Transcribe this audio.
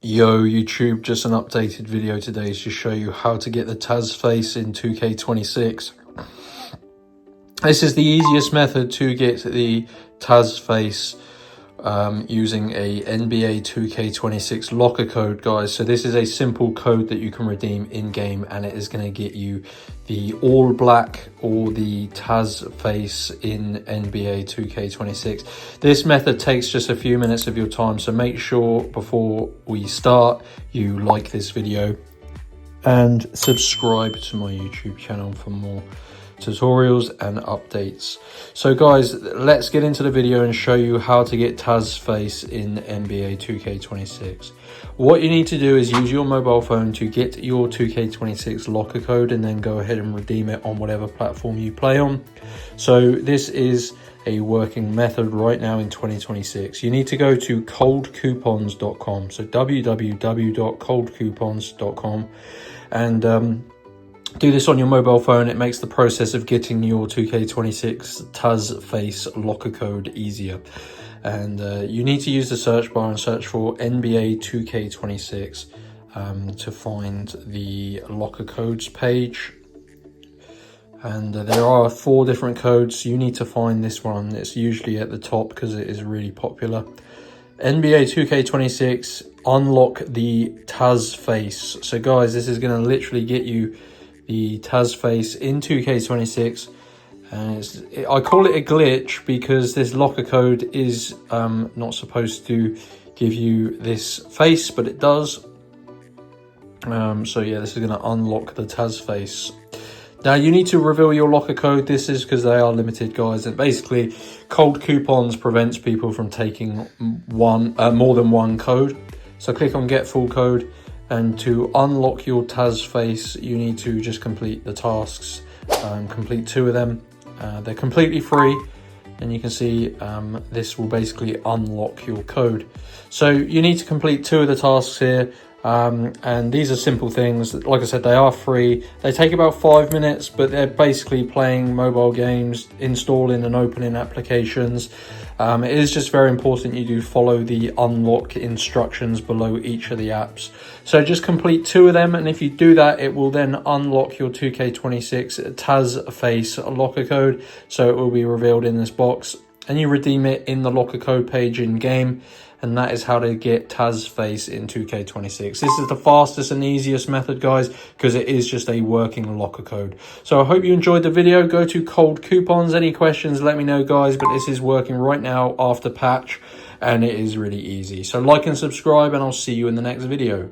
Yo YouTube, just an updated video today to show you how to get the Taz Face in 2K26. This is the easiest method to get the Taz Face using a NBA 2K26 locker code, guys. So this is a simple code that you can redeem in game, and it is going to get you the all black or the Taz Face in NBA 2K26. This method takes just a few minutes of your time, so make sure before we start you like this video and subscribe to my YouTube channel for more tutorials and updates. So guys, let's get into the video and show you how to get Taz Face in NBA 2K26. What you need to do is use your mobile phone to get your 2K26 locker code and then go ahead and redeem it on whatever platform you play on. So this is a working method right now in 2026. You need to go to coldcoupons.com, so www.coldcoupons.com, and do this on your mobile phone. It makes the process of getting your 2K26 Taz Face locker code easier. And you need to use the search bar and search for NBA 2K26 to find the locker codes page. And there are 4 different codes. You need to find this one. It's usually at the top because it is really popular. NBA 2K26, unlock the Taz Face. So guys, this is going to literally get you the Taz Face in 2K26, and I call it a glitch because this locker code is not supposed to give you this face, but it does. So yeah, this is going to unlock the Taz Face. Now you need to reveal your locker code. This is because they are limited, guys, and basically Cold Coupons prevents people from taking more than one code. So click on get full code. And to unlock your Taz Face, you need to just complete the tasks, complete 2 of them. They're completely free, and you can see this will basically unlock your code. So you need to complete 2 of the tasks here, and these are simple things. Like I said, they are free. They take about 5 minutes, but they're basically playing mobile games, installing and opening applications. It is just very important you do follow the unlock instructions below each of the apps. So just complete 2 of them, and if you do that, it will then unlock your 2K26 Taz Face locker code. So it will be revealed in this box, and you redeem it in the locker code page in game. And that is how to get Taz Face in 2K26. This is the fastest and easiest method, guys, because it is just a working locker code. So I hope you enjoyed the video. Go to Cold Coupons. Any questions, let me know, guys. But this is working right now after patch, and it is really easy. So like and subscribe, and I'll see you in the next video.